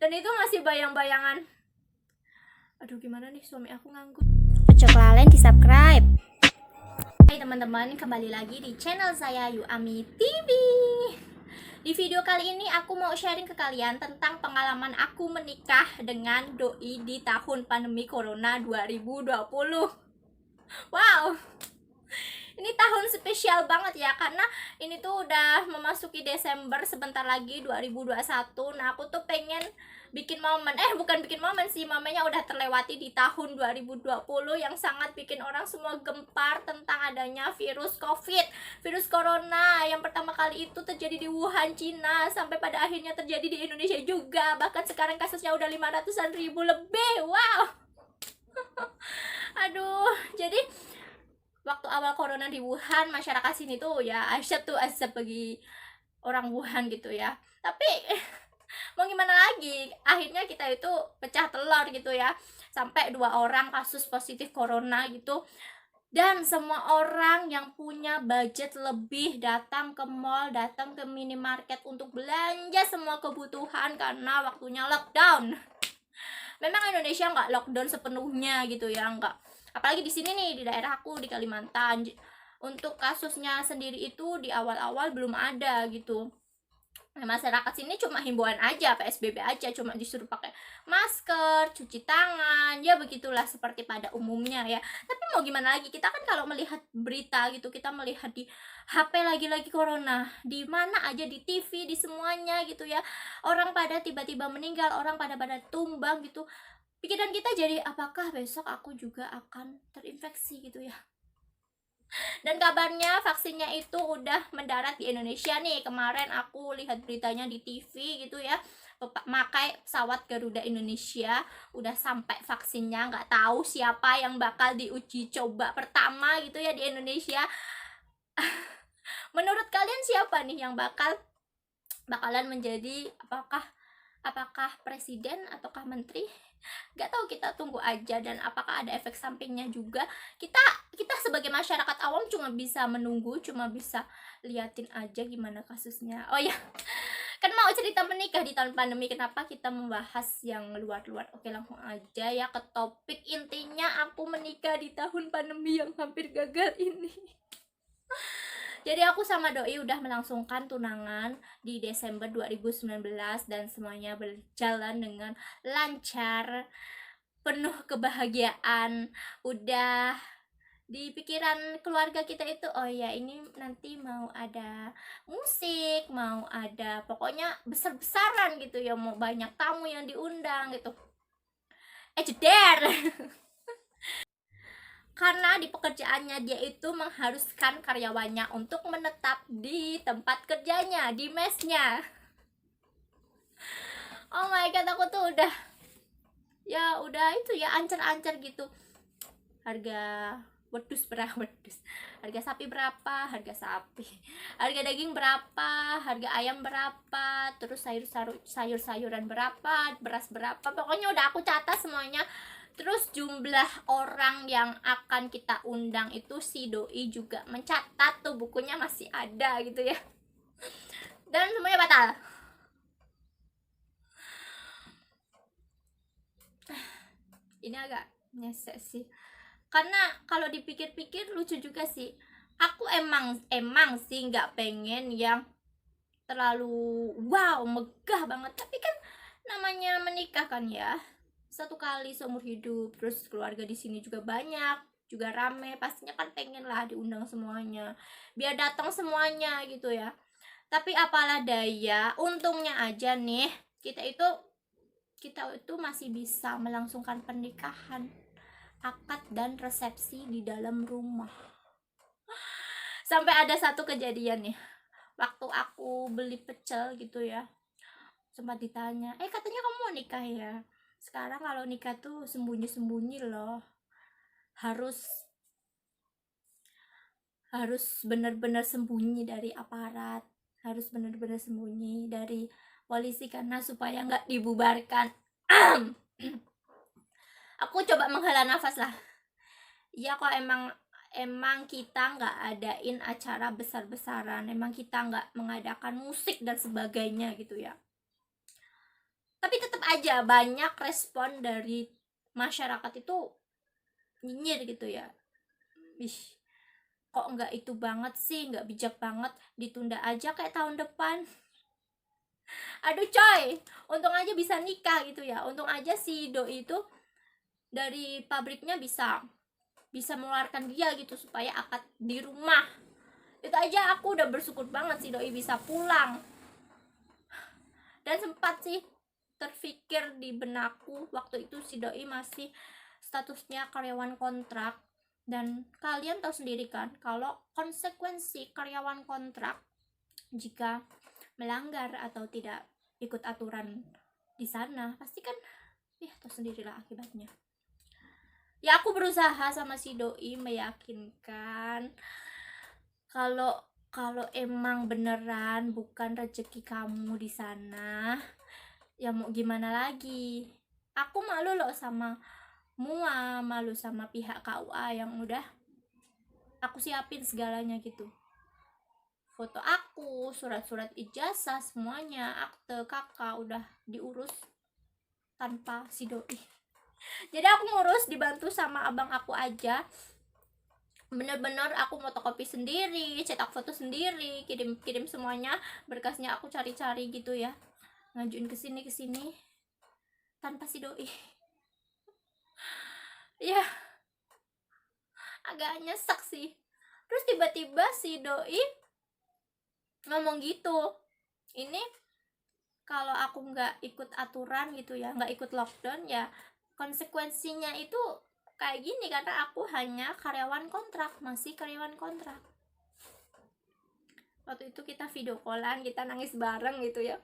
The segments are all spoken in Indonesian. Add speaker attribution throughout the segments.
Speaker 1: Dan itu masih bayang-bayangan. Aduh, gimana nih, suami aku nganggur.
Speaker 2: Ojo kelalen di subscribe.
Speaker 1: Hai teman-teman, kembali lagi di channel saya Yuami TV. Di video kali ini aku mau sharing ke kalian tentang pengalaman aku menikah dengan doi di tahun pandemi Corona 2020. Wow, ini tahun spesial banget ya, karena ini tuh udah memasuki Desember, sebentar lagi 2021. Nah, aku tuh pengen bikin momen, bukan bikin momen sih, momennya udah terlewati di tahun 2020 yang sangat bikin orang semua gempar tentang adanya virus COVID, virus corona yang pertama kali itu terjadi di Wuhan, Cina, sampai pada akhirnya terjadi di Indonesia juga. Bahkan sekarang kasusnya udah 500-an ribu lebih. Wow. Aduh, jadi waktu awal corona di Wuhan, masyarakat sini tuh ya asyap bagi orang Wuhan gitu ya. Tapi mau gimana lagi, akhirnya kita itu pecah telur gitu ya, sampai 2 orang kasus positif corona gitu. Dan semua orang yang punya budget lebih datang ke mall, datang ke minimarket untuk belanja semua kebutuhan karena waktunya lockdown. Memang Indonesia nggak lockdown sepenuhnya gitu ya, nggak. Apalagi di sini nih, di daerah aku di Kalimantan, untuk kasusnya sendiri itu di awal-awal belum ada gitu. Nah, masyarakat sini cuma himbauan aja, PSBB aja, cuma disuruh pakai masker, cuci tangan, ya begitulah seperti pada umumnya ya. Tapi mau gimana lagi, kita kan kalau melihat berita gitu, kita melihat di HP lagi-lagi corona, di mana aja, di TV, di semuanya gitu ya. Orang pada tiba-tiba meninggal, orang pada tumbang gitu. Pikiran kita jadi, apakah besok aku juga akan terinfeksi gitu ya. Dan kabarnya vaksinnya itu udah mendarat di Indonesia nih. Kemarin aku lihat beritanya di TV gitu ya, memakai pesawat Garuda Indonesia udah sampai vaksinnya. Nggak tahu siapa yang bakal diuji coba pertama gitu ya di Indonesia. Menurut kalian siapa nih yang bakalan menjadi, apakah presiden ataukah menteri? Gak tahu, kita tunggu aja. Dan apakah ada efek sampingnya juga, kita sebagai masyarakat awam cuma bisa menunggu, cuma bisa liatin aja gimana kasusnya. Oh ya, kan mau cerita menikah di tahun pandemi, kenapa kita membahas yang luar-luar? Oke, langsung aja ya ke topik intinya. Aku menikah di tahun pandemi yang hampir gagal ini. Jadi aku sama doi udah melangsungkan tunangan di Desember 2019 dan semuanya berjalan dengan lancar, penuh kebahagiaan. Udah di pikiran keluarga kita itu, oh ya ini nanti mau ada musik, mau ada pokoknya besar-besaran gitu ya, mau banyak tamu yang diundang gitu. Jeder. Karena di pekerjaannya dia itu mengharuskan karyawannya untuk menetap di tempat kerjanya, di mesnya. Oh my god, aku tuh udah itu ya, ancer-ancer gitu. Harga wedus berapa, harga sapi berapa, harga daging berapa, harga ayam berapa, terus sayur-sayuran berapa, beras berapa, pokoknya udah aku catat semuanya. Terus jumlah orang yang akan kita undang itu si doi juga mencatat tuh, bukunya masih ada gitu ya. Dan semuanya batal. Ini agak nyesek sih, karena kalau dipikir-pikir lucu juga sih. Aku emang sih nggak pengen yang terlalu wow megah banget, tapi kan namanya menikah kan ya, satu kali seumur hidup, terus keluarga di sini juga banyak, juga rame, pastinya kan pengen lah diundang semuanya, biar datang semuanya gitu ya. Tapi apalah daya, untungnya aja nih kita itu masih bisa melangsungkan pernikahan, akad dan resepsi di dalam rumah. Sampai ada satu kejadian nih, waktu aku beli pecel gitu ya, sempat ditanya, katanya kamu mau nikah ya. Sekarang kalau nikah tuh sembunyi-sembunyi loh, harus benar-benar sembunyi dari aparat, harus benar-benar sembunyi dari polisi, karena supaya nggak dibubarkan. Aku coba menghela nafas lah. Ya kok emang kita nggak adain acara besar-besaran, emang kita nggak mengadakan musik dan sebagainya gitu ya. Tapi tetap aja banyak respon dari masyarakat itu nyinyir gitu ya. Ih, kok nggak itu banget sih, nggak bijak banget, ditunda aja kayak tahun depan. Aduh coy, untung aja bisa nikah gitu ya, untung aja si doi itu dari pabriknya bisa mengeluarkan dia gitu supaya akad di rumah. Itu aja aku udah bersyukur banget si doi bisa pulang. Dan sempat sih terfikir di benakku waktu itu si doi masih statusnya karyawan kontrak. Dan kalian tahu sendiri kan kalau konsekuensi karyawan kontrak jika melanggar atau tidak ikut aturan di sana, pasti kan ya tahu sendirilah akibatnya. Ya aku berusaha sama si doi meyakinkan kalau emang beneran bukan rezeki kamu di sana, ya mau gimana lagi. Aku malu loh sama MUA, malu sama pihak KUA yang udah aku siapin segalanya gitu. Foto aku, surat-surat ijazah, semuanya, akte kakak udah diurus tanpa si doi. Jadi aku ngurus dibantu sama abang aku aja. Bener-bener aku fotokopi sendiri, cetak foto sendiri, kirim semuanya, berkasnya aku cari-cari gitu ya, ngajuin ke sini tanpa si doi. Ya agak nyesek sih. Terus tiba-tiba si doi ngomong gitu, ini kalau aku nggak ikut aturan gitu ya, nggak ikut lockdown, ya konsekuensinya itu kayak gini karena aku hanya karyawan kontrak, masih karyawan kontrak. Waktu itu kita video callan, kita nangis bareng gitu ya,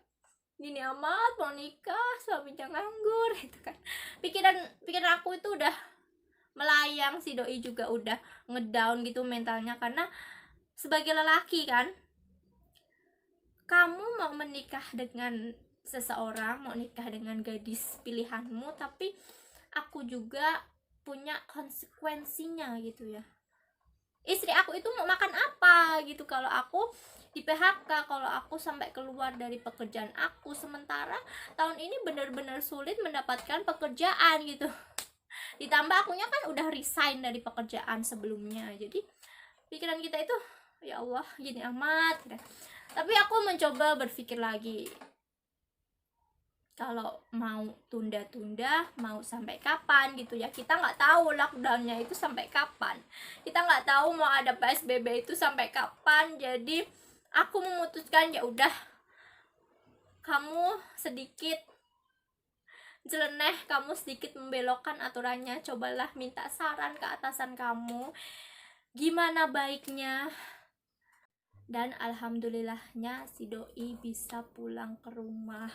Speaker 1: gini amat mau nikah, suaminya nganggur gitu kan. Pikiran aku itu udah melayang, si doi juga udah ngedown gitu mentalnya, karena sebagai lelaki kan, kamu mau menikah dengan seseorang, mau nikah dengan gadis pilihanmu, tapi aku juga punya konsekuensinya gitu ya. Istri aku itu mau makan apa gitu kalau aku di PHK, kalau aku sampai keluar dari pekerjaan aku, sementara tahun ini benar-benar sulit mendapatkan pekerjaan gitu. Ditambah akunya kan udah resign dari pekerjaan sebelumnya, jadi pikiran kita itu ya Allah gini amat gitu. Tapi aku mencoba berpikir lagi, kalau mau tunda-tunda mau sampai kapan gitu ya, kita nggak tahu lockdownnya itu sampai kapan, kita nggak tahu mau ada PSBB itu sampai kapan. Jadi aku memutuskan ya udah, kamu sedikit jeleneh, kamu sedikit membelokkan aturannya, cobalah minta saran ke atasan kamu gimana baiknya. Dan alhamdulillahnya si doi bisa pulang ke rumah.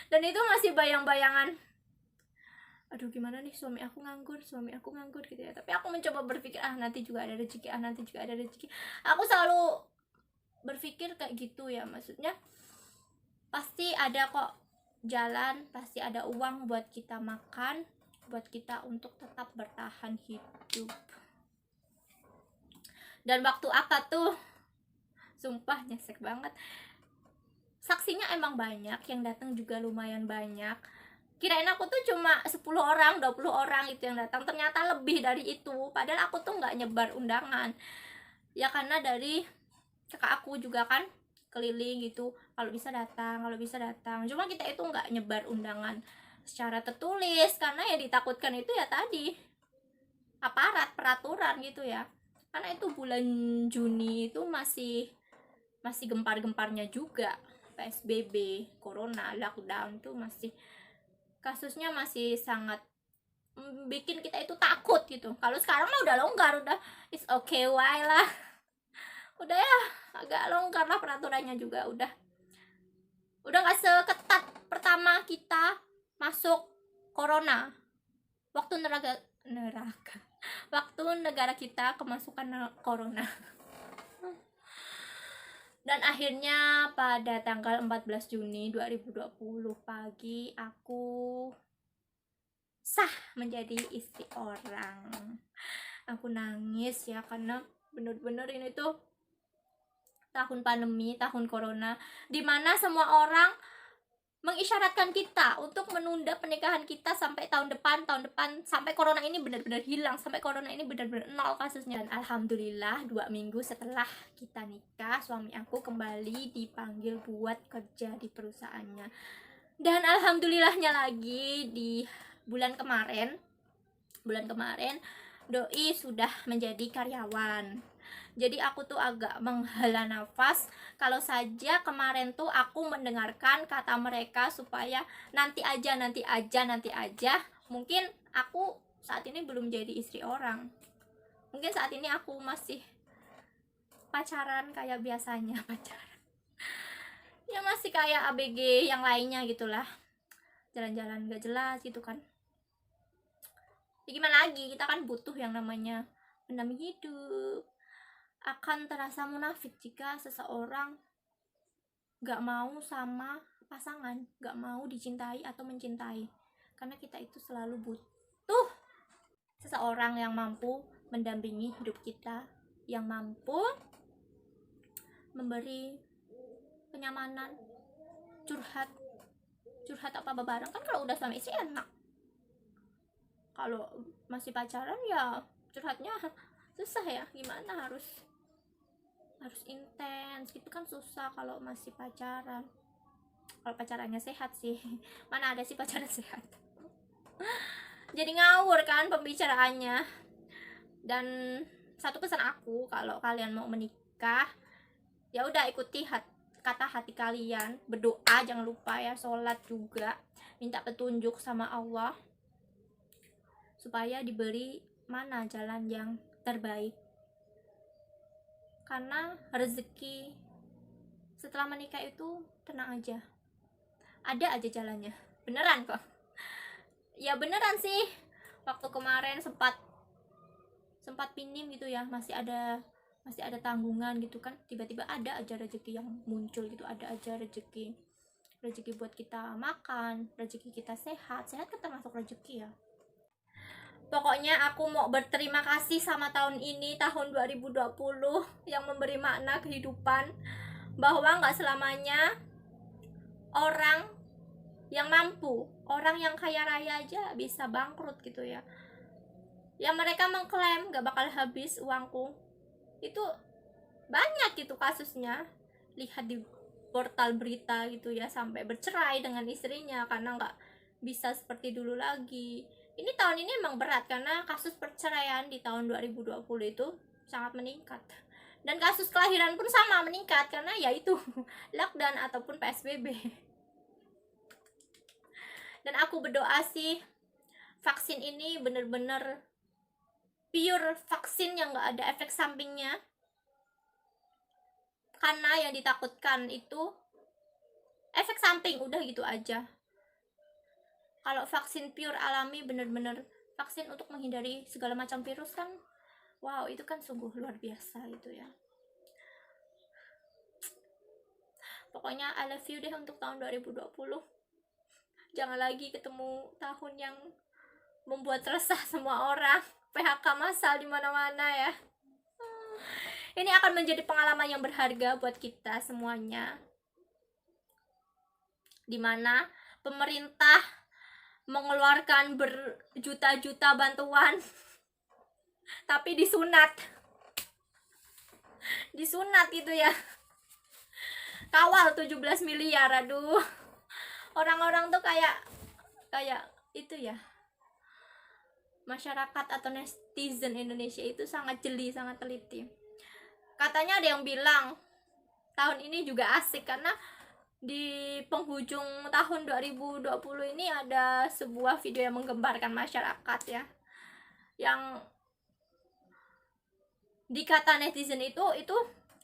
Speaker 1: Dan itu masih bayang-bayangan, aduh gimana nih, suami aku nganggur gitu ya. Tapi aku mencoba berpikir, nanti juga ada rezeki. Aku selalu berpikir kayak gitu ya, maksudnya pasti ada kok jalan, pasti ada uang buat kita makan, buat kita untuk tetap bertahan hidup. Dan waktu akad tuh sumpah nyesek banget, saksinya emang banyak, yang datang juga lumayan banyak. Kirain aku tuh cuma 10 orang, 20 orang itu yang datang, ternyata lebih dari itu. Padahal aku tuh nggak nyebar undangan ya, karena dari kakak aku juga kan keliling gitu, kalau bisa datang. Cuma kita itu nggak nyebar undangan secara tertulis, karena yang ditakutkan itu ya tadi aparat peraturan gitu ya. Karena itu bulan Juni itu masih gempar-gemparnya juga PSBB, corona, lockdown tuh masih kasusnya masih sangat bikin kita itu takut gitu. Kalau sekarang mah udah longgar, udah it's okay why lah, udah ya agak longgar lah peraturannya juga, udah nggak seketat pertama kita masuk corona, waktu waktu negara kita kemasukan corona. Dan akhirnya pada tanggal 14 Juni 2020 pagi aku sah menjadi istri orang. Aku nangis ya, karena bener-bener ini tuh tahun pandemi, tahun corona, dimana semua orang mengisyaratkan kita untuk menunda pernikahan kita sampai tahun depan, sampai corona ini benar-benar hilang, sampai corona ini benar-benar nol kasusnya. Dan alhamdulillah 2 minggu setelah kita nikah, suami aku kembali dipanggil buat kerja di perusahaannya. Dan alhamdulillahnya lagi di bulan kemarin doi sudah menjadi karyawan. Jadi aku tuh agak menghela nafas kalau saja kemarin tuh aku mendengarkan kata mereka supaya nanti aja. Mungkin aku saat ini belum jadi istri orang. Mungkin saat ini aku masih pacaran kayak biasanya pacaran. Ya masih kayak ABG yang lainnya gitulah. Jalan-jalan gak jelas gitu kan. Ya gimana lagi, kita kan butuh yang namanya pendamping hidup. Akan terasa munafik jika seseorang gak mau sama pasangan, gak mau dicintai atau mencintai, karena kita itu selalu butuh seseorang yang mampu mendampingi hidup kita, yang mampu memberi kenyamanan, curhat apa bareng. Kan kalau udah suami istri enak, kalau masih pacaran ya curhatnya susah ya, gimana, harus intens gitu kan, susah kalau masih pacaran. Kalau pacarannya sehat sih, mana ada sih pacaran sehat. Jadi ngawur kan pembicaraannya. Dan satu pesan aku, kalau kalian mau menikah ya udah ikuti kata hati kalian, berdoa jangan lupa ya, sholat juga, minta petunjuk sama Allah supaya diberi mana jalan yang terbaik. Karena rezeki setelah menikah itu tenang aja, ada aja jalannya, beneran kok. Ya beneran sih, waktu kemarin sempat pinim gitu ya, masih ada tanggungan gitu kan, tiba-tiba ada aja rezeki yang muncul gitu, ada aja rezeki buat kita makan, rezeki kita sehat kan termasuk rezeki ya. Pokoknya aku mau berterima kasih sama tahun ini, tahun 2020, yang memberi makna kehidupan, bahwa gak selamanya orang yang mampu, orang yang kaya raya aja bisa bangkrut gitu ya. Yang mereka mengklaim gak bakal habis uangku, itu banyak gitu kasusnya. Lihat di portal berita gitu ya, sampai bercerai dengan istrinya karena gak bisa seperti dulu lagi. Ini tahun ini emang berat karena kasus perceraian di tahun 2020 itu sangat meningkat. Dan kasus kelahiran pun sama meningkat karena yaitu lockdown ataupun PSBB. Dan aku berdoa sih vaksin ini bener-bener pure vaksin yang gak ada efek sampingnya. Karena yang ditakutkan itu efek samping, udah gitu aja. Kalau vaksin pure alami, bener-bener vaksin untuk menghindari segala macam virus kan, wow, itu kan sungguh luar biasa gitu ya. Pokoknya I love you deh untuk tahun 2020. Jangan lagi ketemu tahun yang membuat resah semua orang, PHK massal di mana-mana ya. Ini akan menjadi pengalaman yang berharga buat kita semuanya, dimana pemerintah mengeluarkan berjuta-juta bantuan tapi disunat gitu ya, kawal 17 miliar. Aduh, orang-orang tuh kayak itu ya, masyarakat atau netizen Indonesia itu sangat jeli, sangat teliti. Katanya ada yang bilang tahun ini juga asik karena di penghujung tahun 2020 ini ada sebuah video yang menggembarkan masyarakat ya, yang dikata netizen itu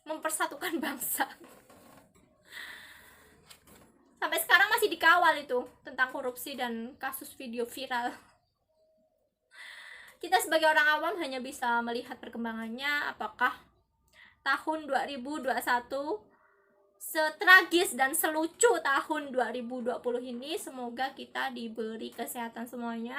Speaker 1: mempersatukan bangsa. Sampai sekarang masih dikawal itu tentang korupsi dan kasus video viral. Kita sebagai orang awam hanya bisa melihat perkembangannya, apakah tahun 2021 setragis dan selucu tahun 2020 ini. Semoga kita diberi kesehatan semuanya,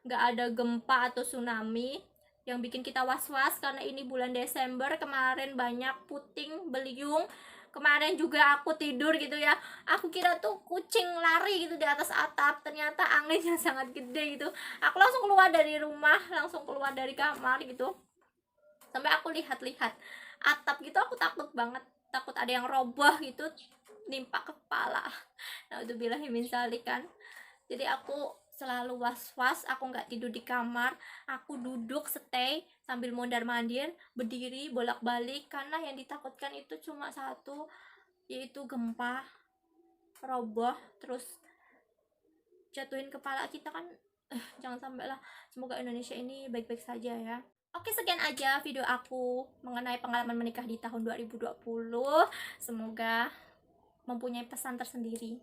Speaker 1: gak ada gempa atau tsunami yang bikin kita was-was, karena ini bulan Desember, kemarin banyak puting beliung, Kemarin juga aku tidur gitu ya, aku kira tuh kucing lari gitu di atas atap, ternyata anginnya sangat gede gitu. Aku langsung keluar dari rumah, langsung keluar dari kamar gitu, sampai aku lihat-lihat atap gitu. Aku takut banget, takut ada yang roboh gitu nimpa kepala. Nah itu min zalik kan. Jadi aku selalu was-was, aku nggak tidur di kamar, aku duduk stay sambil mondar mandir, berdiri bolak-balik, karena yang ditakutkan itu cuma satu, yaitu gempa, roboh, terus jatuhin kepala kita kan. Jangan sampai lah, semoga Indonesia ini baik-baik saja ya. Oke, sekian aja video aku mengenai pengalaman menikah di tahun 2020. Semoga mempunyai pesan tersendiri.